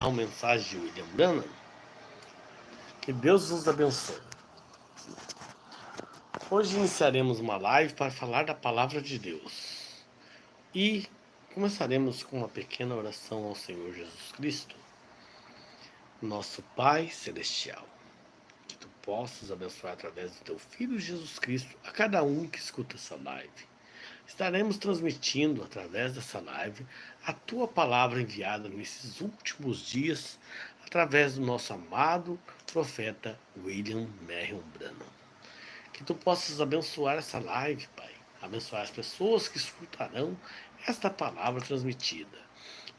A mensagem de William Branham. Que Deus nos abençoe. Hoje iniciaremos uma live para falar da palavra de Deus. E começaremos com uma pequena oração ao Senhor Jesus Cristo, nosso Pai Celestial. Que tu possas abençoar através do teu Filho Jesus Cristo a cada um que escuta essa live. Estaremos transmitindo através dessa live a tua palavra enviada nesses últimos dias através do nosso amado profeta William Marion Branham. Que tu possas abençoar essa live, Pai. Abençoar as pessoas que escutarão esta palavra transmitida.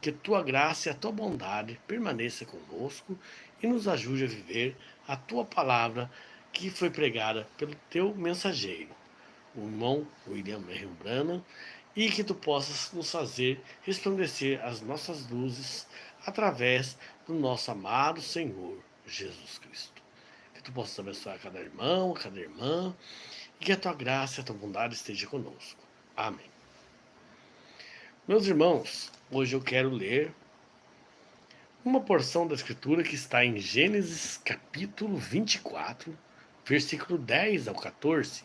Que tua graça e a tua bondade permaneça conosco e nos ajude a viver a tua palavra que foi pregada pelo teu mensageiro, o irmão William Marion Branham, e que tu possas nos fazer resplandecer as nossas luzes através do nosso amado Senhor Jesus Cristo. Que tu possas abençoar cada irmão, cada irmã, e que a tua graça e a tua bondade esteja conosco. Amém. Meus irmãos, hoje eu quero ler uma porção da Escritura que está em Gênesis capítulo 24, versículo 10 ao 14.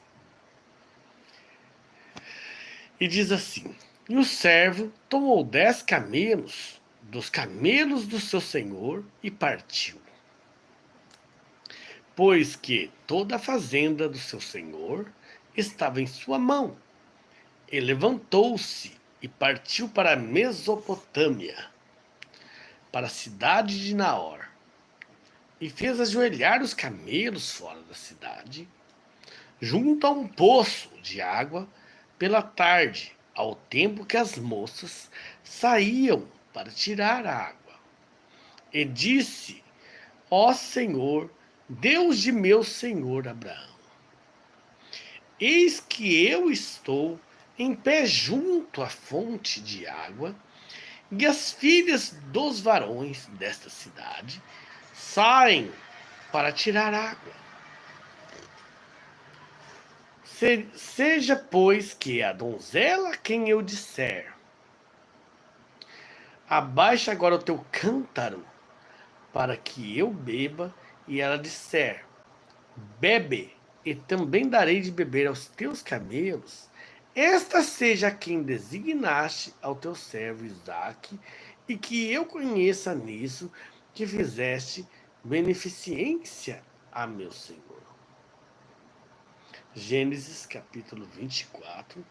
E diz assim: E o servo tomou 10 camelos dos camelos do seu senhor e partiu. Pois que toda a fazenda do seu senhor estava em sua mão. E levantou-se e partiu para a Mesopotâmia, para a cidade de Naor. E fez ajoelhar os camelos fora da cidade, junto a um poço de água, pela tarde, ao tempo que as moças saíam para tirar a água. E disse: Ó Senhor, Deus de meu senhor Abraão, eis que eu estou em pé junto à fonte de água, e as filhas dos varões desta cidade saem para tirar água. Seja, pois, que a donzela a quem eu disser: Abaixa agora o teu cântaro, para que eu beba, e ela disser: Bebe, e também darei de beber aos teus camelos, esta seja quem designaste ao teu servo Isaque, e que eu conheça nisso que fizeste beneficência a meu Senhor. Gênesis capítulo 24,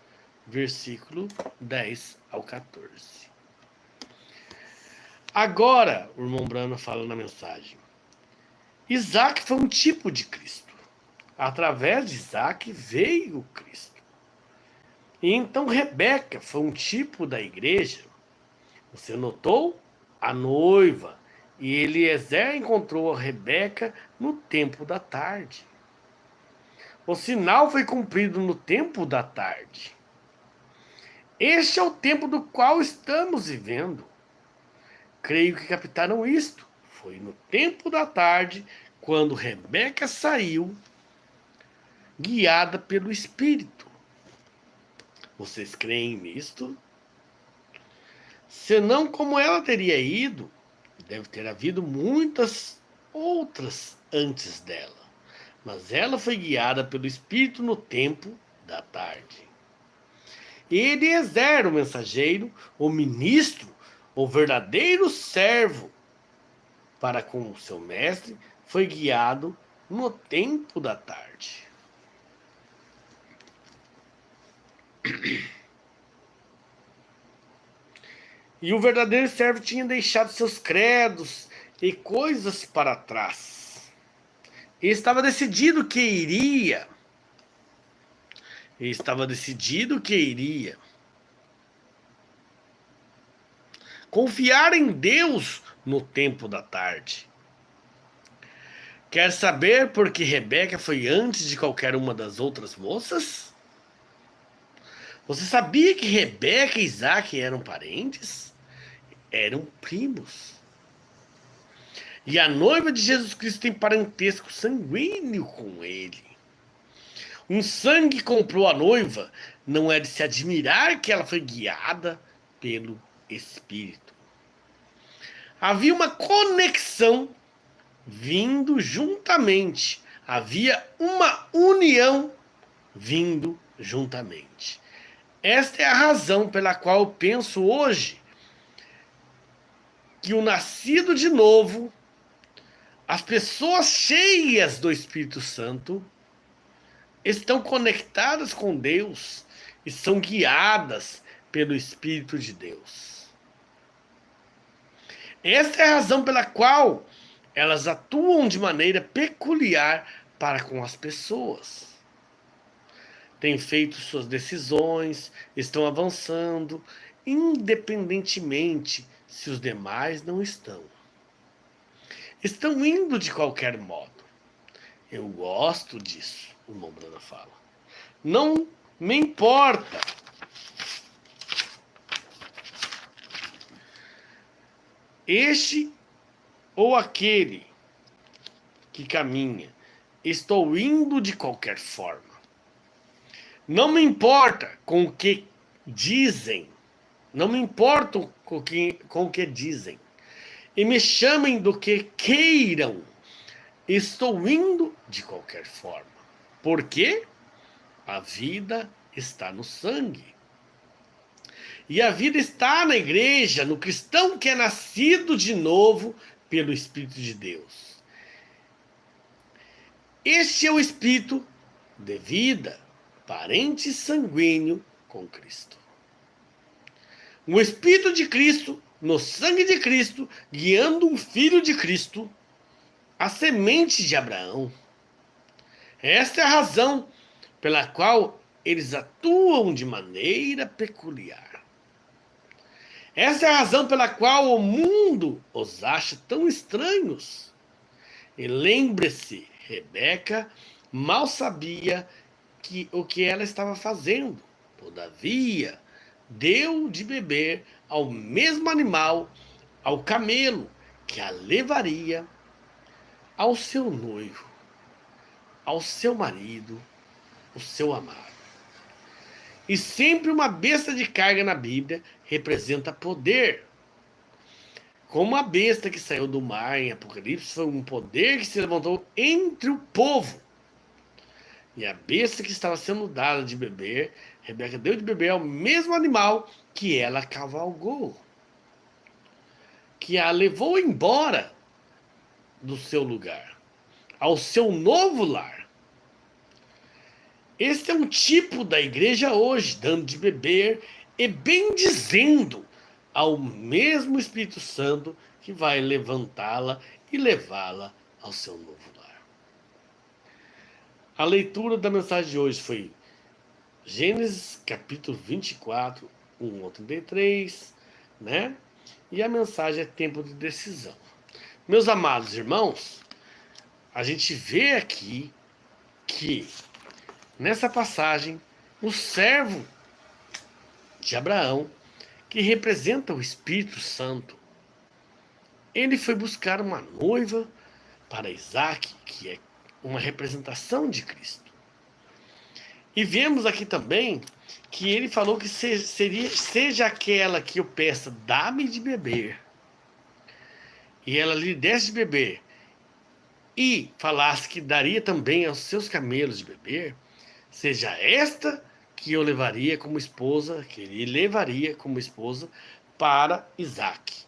versículo 10 ao 14. Agora, o irmão Branham fala na mensagem, Isaac foi um tipo de Cristo. Através de Isaac veio o Cristo. E então Rebeca foi um tipo da igreja. Você notou? A noiva. E Eliezer encontrou a Rebeca no tempo da tarde. O sinal foi cumprido no tempo da tarde. Este é o tempo do qual estamos vivendo. Creio que captaram isto. Foi no tempo da tarde, quando Rebeca saiu, guiada pelo Espírito. Vocês creem nisto? Senão, como ela teria ido, deve ter havido muitas outras antes dela. Mas ela foi guiada pelo Espírito no tempo da tarde. E Eliezer, o mensageiro, o ministro, o verdadeiro servo para com o seu mestre, foi guiado no tempo da tarde. E o verdadeiro servo tinha deixado seus credos e coisas para trás. E estava decidido que iria. Confiar em Deus no tempo da tarde. Quer saber por que Rebeca foi antes de qualquer uma das outras moças? Você sabia que Rebeca e Isaac eram parentes? Eram primos. E a noiva de Jesus Cristo tem parentesco sanguíneo com ele. Um sangue comprou a noiva, não é de se admirar que ela foi guiada pelo Espírito. Havia uma conexão vindo juntamente. Havia uma união vindo juntamente. Esta é a razão pela qual eu penso hoje que o nascido de novo, as pessoas cheias do Espírito Santo, estão conectadas com Deus e são guiadas pelo Espírito de Deus. Esta é a razão pela qual elas atuam de maneira peculiar para com as pessoas. Têm feito suas decisões, estão avançando, independentemente se os demais não estão. Estão indo de qualquer modo. Eu gosto disso, o irmão Brana fala. Não me importa. Este ou aquele que caminha, estou indo de qualquer forma. Não me importa com o que dizem, não me importo com o que dizem, e me chamem do que queiram, estou indo de qualquer forma. Por quê? A vida está no sangue. E a vida está na igreja, no cristão que é nascido de novo pelo Espírito de Deus. Este é o Espírito de vida, parente sanguíneo com Cristo. O Espírito de Cristo, no sangue de Cristo, guiando um filho de Cristo, a semente de Abraão. Esta é a razão pela qual eles atuam de maneira peculiar. Essa é a razão pela qual o mundo os acha tão estranhos. E lembre-se, Rebeca mal sabia o que ela estava fazendo. Todavia, deu de beber ao mesmo animal, ao camelo, que a levaria ao seu noivo, ao seu marido, o seu amado. E sempre uma besta de carga na Bíblia representa poder. Como a besta que saiu do mar em Apocalipse foi um poder que se levantou entre o povo. E a besta que estava sendo dada de beber, Rebeca deu de beber ao mesmo animal que ela cavalgou, que a levou embora do seu lugar, ao seu novo lar. Este é um tipo da igreja hoje, dando de beber e bendizendo ao mesmo Espírito Santo que vai levantá-la e levá-la ao seu novo lar. A leitura da mensagem de hoje foi Gênesis capítulo 24, 1 ao 33, né? E a mensagem é tempo de decisão. Meus amados irmãos, a gente vê aqui que nessa passagem, o servo de Abraão, que representa o Espírito Santo, ele foi buscar uma noiva para Isaac, que é uma representação de Cristo. E vemos aqui também que ele falou que seja aquela que eu peça, dá-me de beber, e ela lhe desse de beber, e falasse que daria também aos seus camelos de beber, seja esta que eu levaria como esposa, que ele levaria como esposa para Isaac.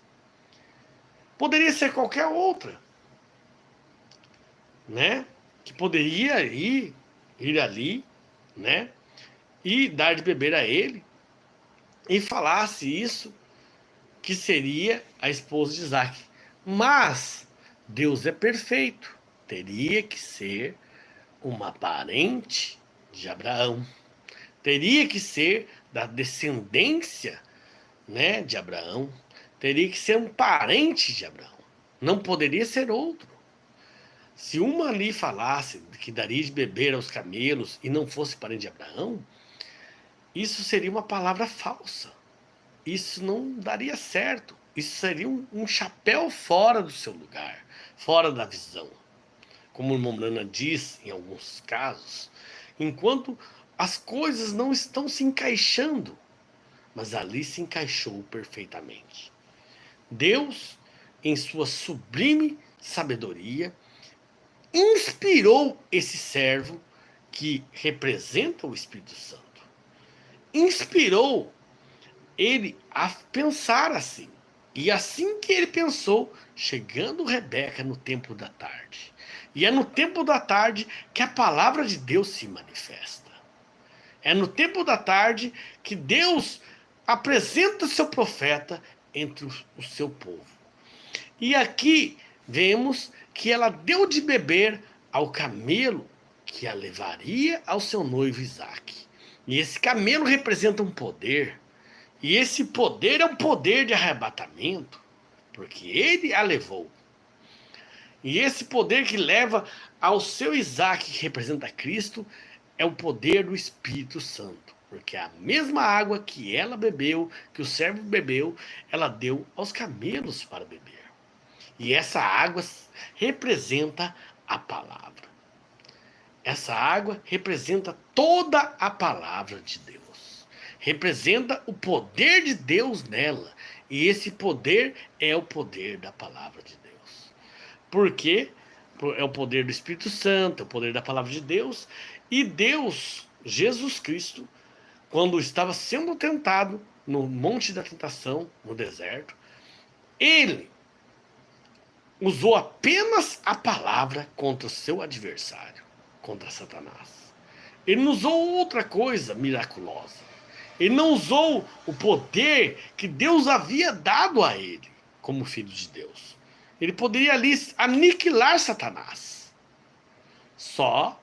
Poderia ser qualquer outra, né? Que poderia ir ali, né? E dar de beber a ele, e falasse isso, que seria a esposa de Isaac. Mas Deus é perfeito, teria que ser uma parente de Abraão. Teria que ser da descendência, né, de Abraão. Teria que ser um parente de Abraão. Não poderia ser outro. Se uma ali falasse que daria de beber aos camelos e não fosse parente de Abraão, isso seria uma palavra falsa. Isso não daria certo. Isso seria um chapéu fora do seu lugar, fora da visão. Como o irmão Brana diz em alguns casos, enquanto as coisas não estão se encaixando, mas ali se encaixou perfeitamente. Deus em sua sublime sabedoria, inspirou esse servo que representa o Espírito Santo. Inspirou ele a pensar assim. E assim que ele pensou, chegando Rebeca no tempo da tarde. E é no tempo da tarde que a palavra de Deus se manifesta. É no tempo da tarde que Deus apresenta seu profeta entre o seu povo. E aqui vemos que ela deu de beber ao camelo que a levaria ao seu noivo Isaque. E esse camelo representa um poder. E esse poder é um poder de arrebatamento, porque ele a levou. E esse poder que leva ao seu Isaque, que representa Cristo, é o poder do Espírito Santo. Porque a mesma água que ela bebeu, que o servo bebeu, ela deu aos camelos para beber. E essa água representa a palavra. Essa água representa toda a palavra de Deus. Representa o poder de Deus nela. E esse poder é o poder da palavra de Deus. Porque é o poder do Espírito Santo, é o poder da palavra de Deus. E Deus, Jesus Cristo, quando estava sendo tentado no monte da tentação, no deserto, ele usou apenas a palavra contra o seu adversário, contra Satanás. Ele não usou outra coisa miraculosa. Ele não usou o poder que Deus havia dado a ele, como filho de Deus. Ele poderia ali aniquilar Satanás. Só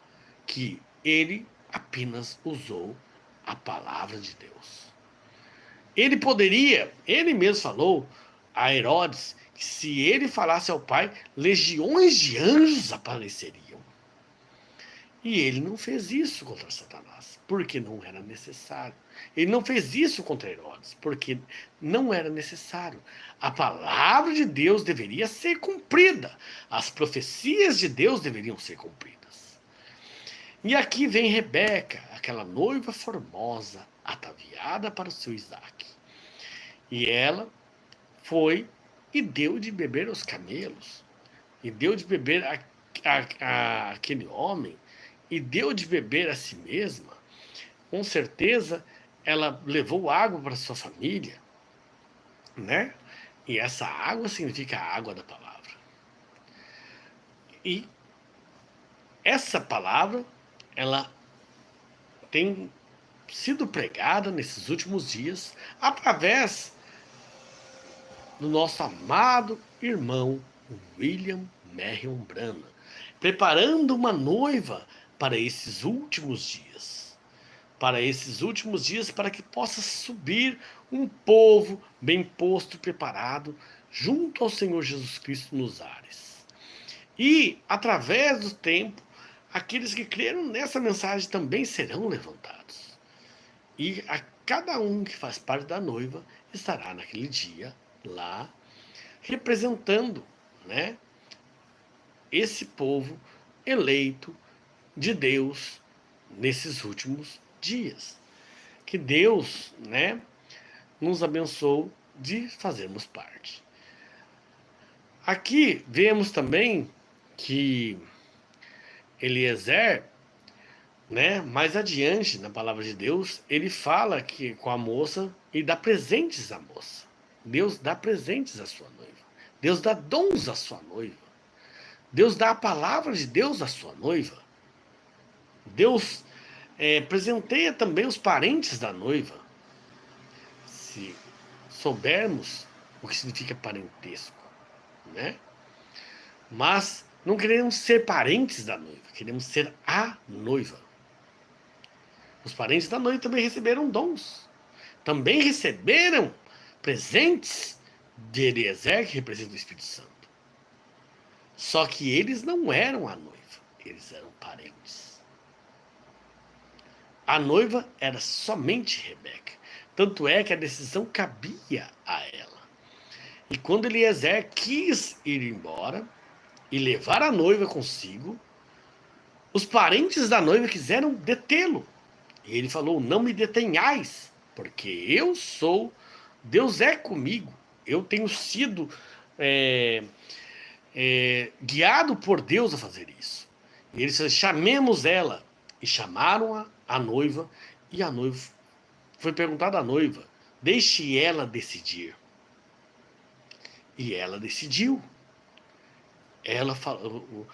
que ele apenas usou a palavra de Deus. Ele mesmo falou a Herodes, que se ele falasse ao pai, legiões de anjos apareceriam. E ele não fez isso contra Satanás, porque não era necessário. Ele não fez isso contra Herodes, porque não era necessário. A palavra de Deus deveria ser cumprida. As profecias de Deus deveriam ser cumpridas. E aqui vem Rebeca, aquela noiva formosa, ataviada para o seu Isaque. E ela foi e deu de beber aos camelos, e deu de beber aquele homem, e deu de beber a si mesma. Com certeza, ela levou água para sua família, né? E essa água significa a água da palavra. E essa palavra, ela tem sido pregada nesses últimos dias através do nosso amado irmão William Marion Branham, preparando uma noiva para esses últimos dias. Para esses últimos dias, para que possa subir um povo bem posto e preparado junto ao Senhor Jesus Cristo nos ares. E, através do tempo, aqueles que creram nessa mensagem também serão levantados. E a cada um que faz parte da noiva estará naquele dia lá, representando, né, esse povo eleito de Deus nesses últimos dias. Que Deus, né, nos abençoe de fazermos parte. Aqui vemos também que Eliezer, né, mais adiante na palavra de Deus, ele fala que com a moça e dá presentes à moça. Deus dá presentes à sua noiva. Deus dá dons à sua noiva. Deus dá a palavra de Deus à sua noiva. Deus presenteia também os parentes da noiva. Se soubermos o que significa parentesco, né? Mas não queremos ser parentes da noiva, queremos ser a noiva. Os parentes da noiva também receberam dons. Também receberam presentes de Eliezer, que representa o Espírito Santo. Só que eles não eram a noiva, eles eram parentes. A noiva era somente Rebeca. Tanto é que a decisão cabia a ela. E quando Eliezer quis ir embora e levar a noiva consigo, os parentes da noiva quiseram detê-lo. E ele falou: não me detenhais, porque eu sou, Deus é comigo. Eu tenho sido guiado por Deus a fazer isso. E eles disseram, chamemos ela. E chamaram a noiva, e a noiva foi perguntada à noiva, deixe ela decidir. E ela decidiu. Ela falou,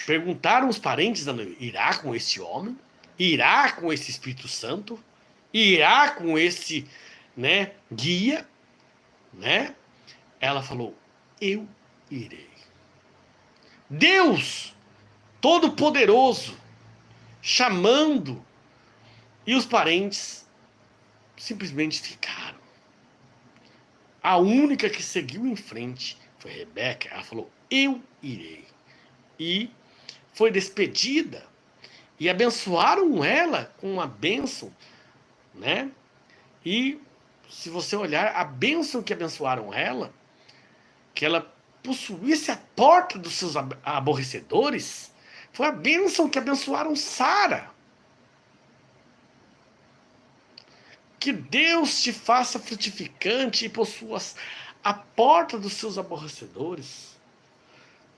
perguntaram os parentes da noiva, irá com esse homem? Irá com esse Espírito Santo? Irá com esse, né, guia? Né? Ela falou, eu irei. Deus Todo-Poderoso chamando, e os parentes simplesmente ficaram. A única que seguiu em frente foi Rebeca. Ela falou, eu irei. E foi despedida. E abençoaram ela com uma bênção, né? E se você olhar, a bênção que abençoaram ela, que ela possuísse a porta dos seus aborrecedores, foi a bênção que abençoaram Sara. Que Deus te faça frutificante e possua a porta dos seus aborrecedores.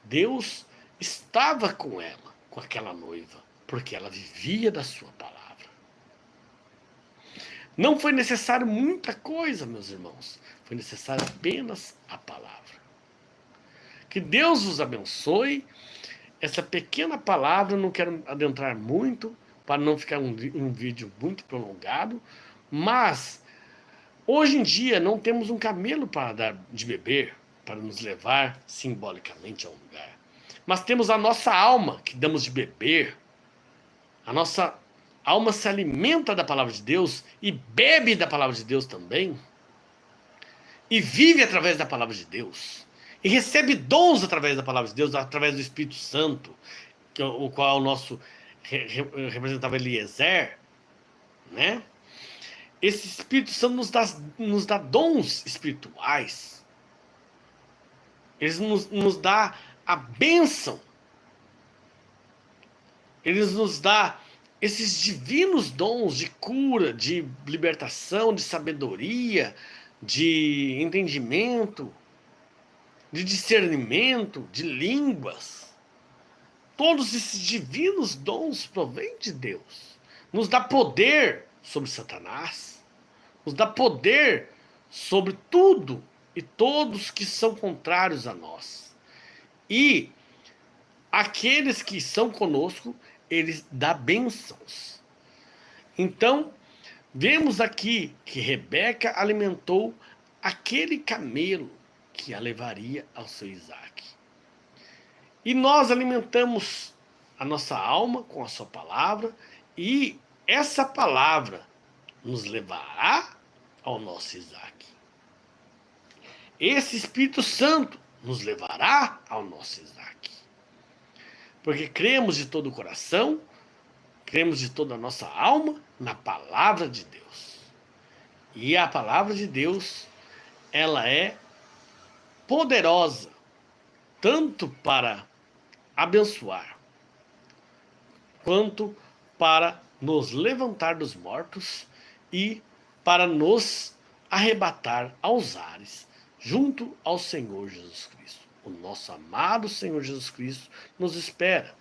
Deus estava com ela, com aquela noiva, porque ela vivia da sua palavra. Não foi necessário muita coisa, meus irmãos. Foi necessário apenas a palavra. Que Deus os abençoe. Essa pequena palavra, não quero adentrar muito, para não ficar um vídeo muito prolongado, mas hoje em dia não temos um camelo para dar de beber, para nos levar simbolicamente a um lugar. Mas temos a nossa alma que damos de beber. A nossa alma se alimenta da palavra de Deus e bebe da palavra de Deus também. E vive através da palavra de Deus. E recebe dons através da palavra de Deus, através do Espírito Santo, que o qual o nosso representava Eliezer, né? Esse Espírito Santo nos dá dons espirituais. Ele nos dá a bênção. Ele nos dá esses divinos dons de cura, de libertação, de sabedoria, de entendimento, de discernimento, de línguas. Todos esses divinos dons provêm de Deus. Nos dá poder sobre Satanás, nos dá poder sobre tudo e todos que são contrários a nós. E aqueles que são conosco, ele dá bênçãos. Então, vemos aqui que Rebeca alimentou aquele camelo que a levaria ao seu Isaac. E nós alimentamos a nossa alma com a sua palavra, e essa palavra nos levará ao nosso Isaac. Esse Espírito Santo nos levará ao nosso Isaac. Porque cremos de todo o coração, cremos de toda a nossa alma na palavra de Deus. E a palavra de Deus, ela é poderosa, tanto para abençoar, quanto para nos levantar dos mortos e para nos arrebatar aos ares, junto ao Senhor Jesus Cristo. O nosso amado Senhor Jesus Cristo nos espera.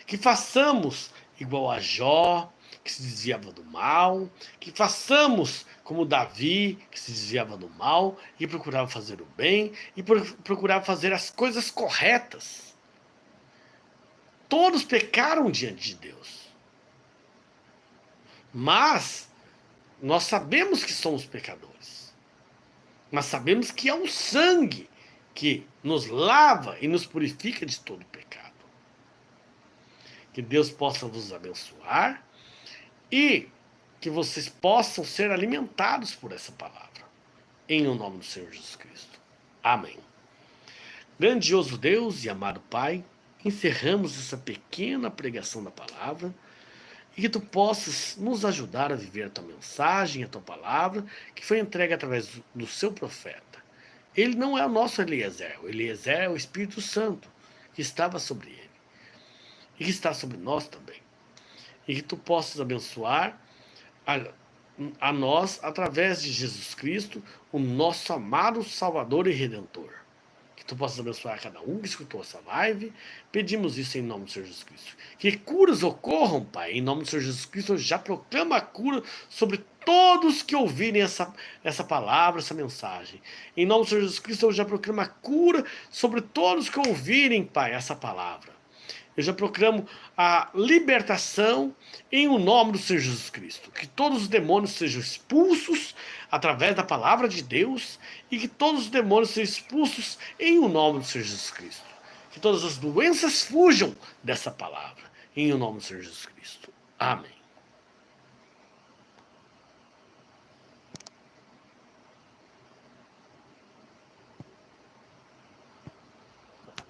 Que façamos igual a Jó, que se desviava do mal, que façamos como Davi, que se desviava do mal e procurava fazer o bem e procurava fazer as coisas corretas. Todos pecaram diante de Deus. Mas nós sabemos que somos pecadores. Mas sabemos que é um sangue que nos lava e nos purifica de todo pecado. Que Deus possa vos abençoar e que vocês possam ser alimentados por essa palavra. Em o nome do Senhor Jesus Cristo. Amém. Grandioso Deus e amado Pai, encerramos essa pequena pregação da palavra e que Tu possas nos ajudar a viver a Tua mensagem, a Tua palavra, que foi entregue através do Seu profeta. Ele não é o nosso Eliezer. O Eliezer é o Espírito Santo que estava sobre ele e que está sobre nós também. E que Tu possas abençoar a nós através de Jesus Cristo, o nosso amado Salvador e Redentor. Que tu possas abençoar cada um que escutou essa live. Pedimos isso em nome do Senhor Jesus Cristo. Que curas ocorram, Pai. Em nome do Senhor Jesus Cristo, eu já proclamo a cura sobre todos que ouvirem essa palavra, essa mensagem. Em nome do Senhor Jesus Cristo, eu já proclamo a cura sobre todos que ouvirem, Pai, essa palavra. Eu já proclamo a libertação em o nome do Senhor Jesus Cristo. Que todos os demônios sejam expulsos através da palavra de Deus e que todos os demônios sejam expulsos em o nome do Senhor Jesus Cristo. Que todas as doenças fujam dessa palavra em o nome do Senhor Jesus Cristo. Amém.